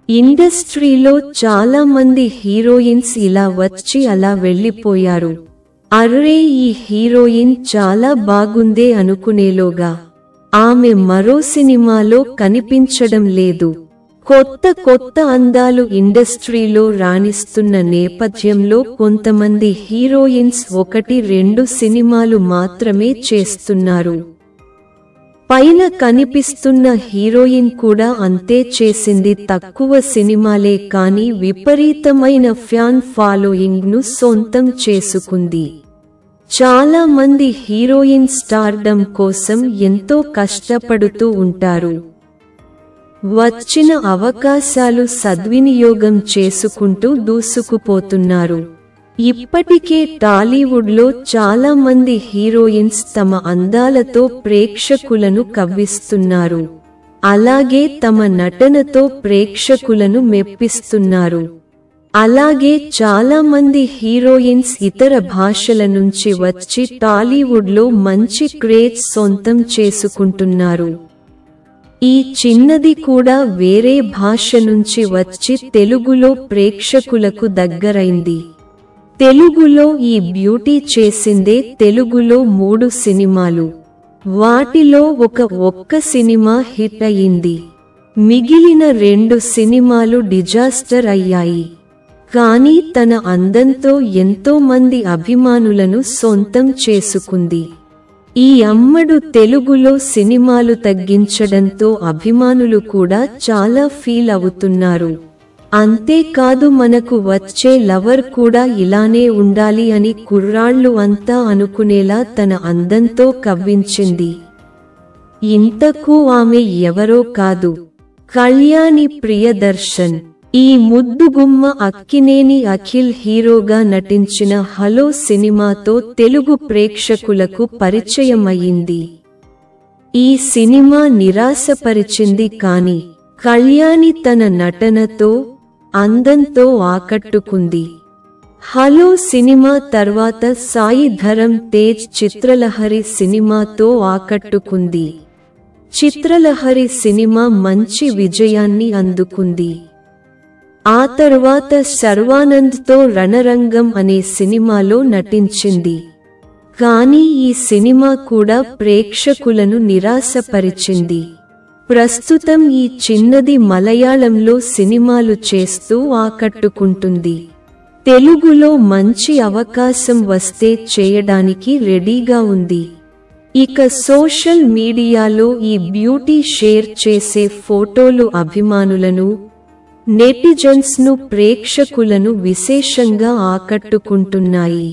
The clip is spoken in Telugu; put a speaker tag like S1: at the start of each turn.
S1: ఇండస్ట్రీలో చాలా మంది హీరోయిన్స్ ఇలా వచ్చి అలా వెళ్ళిపోయారు. అర్రే ఈ హీరోయిన్ చాలా బాగుందే అనుకునేలోగా ఆమె మరో సినిమాలో కనిపించడం లేదు. కొత్త అందాలు ఇండస్ట్రీలో రాణిస్తున్న నేపథ్యంలో కొంతమంది హీరోయిన్స్ 1-2 సినిమాలు మాత్రమే చేస్తున్నారు. పైన కనిపిస్తున్న హీరోయిన్ కూడా అంతే చేసింది. తక్కువ సినిమాలే కానీ విపరీతమైన ఫ్యాన్ ఫాలోయింగ్ ను సొంతం చేసుకుంది. చాలా మంది హీరోయిన్ స్టార్డమ్ కోసం ఎంతో కష్టపడుతూ ఉంటారు. వచ్చిన అవకాశాలు సద్వినియోగం చేసుకుంటూ దూసుకుపోతున్నారు. ఇప్పటికే టాలీవుడ్లో చాలా మంది హీరోయిన్స్ తమ అందాలతో ప్రేక్షకులను కవ్విస్తున్నారు. అలాగే తమ నటనతో ప్రేక్షకులను మెప్పిస్తున్నారు. అలాగే చాలా మంది హీరోయిన్స్ ఇతర భాషల నుంచి వచ్చి టాలీవుడ్లో మంచి క్రేజ్ సొంతం చేసుకుంటున్నారు. ఈ చిన్నది కూడా వేరే భాష నుంచి వచ్చి తెలుగులో ప్రేక్షకులకు దగ్గరైంది. తెలుగులో ఈ బ్యూటీ చేసిందే తెలుగులో 3 సినిమాలు. వాటిలో ఒక్క సినిమా హిట్ అయింది. మిగిలిన 2 సినిమాలు డిజాస్టర్ అయ్యాయి. కానీ తన అందంతో ఎంతో మంది అభిమానులను సొంతం చేసుకుంది. ఈ అమ్మడు తెలుగులో సినిమాలు తగ్గించడంతో అభిమానులు కూడా చాలా ఫీల్ అవుతున్నారు. అంతేకాదు మనకు వచ్చే లవర్ కూడా ఇలానే ఉండాలి అని కుర్రాళ్ళు అంతా అనుకునేలా తన అందంతో కవ్వించింది. ఇంతకు ఆమె ఎవరో కాదు, కళ్యాణి ప్రియదర్శన్. ఈ ముద్దుగుమ్మ అక్కినేని అఖిల్ హీరోగా నటించిన హలో సినిమాతో తెలుగు ప్రేక్షకులకు పరిచయమయ్యింది. ఈ సినిమా నిరాశపరిచింది కానీ కళ్యాణి తన నటనతో, అందంతో ఆకట్టుకుంది. హలో సినిమా తర్వాత సాయి ధరమ్ తేజ్ చిత్రలహరి సినిమాతో ఆకట్టుకుంది. చిత్రలహరి సినిమా మంచి విజయాన్ని అందుకుంది. ఆ తర్వాత శర్వానంద్తో రణరంగం అనే సినిమాలో నటించింది. కానీ ఈ సినిమా కూడా ప్రేక్షకులను నిరాశపరిచింది. ప్రస్తుతం ఈ చిన్నది మలయాళంలో సినిమాలు చేస్తూ ఆకట్టుకుంటుంది. తెలుగులో మంచి అవకాశం వస్తే చేయడానికి రెడీగా ఉంది. ఇక సోషల్ మీడియాలో ఈ బ్యూటీ షేర్ చేసే ఫోటోలు అభిమానులను, నెటిజన్స్ ను, ప్రేక్షకులను విశేషంగా ఆకట్టుకుంటున్నాయి.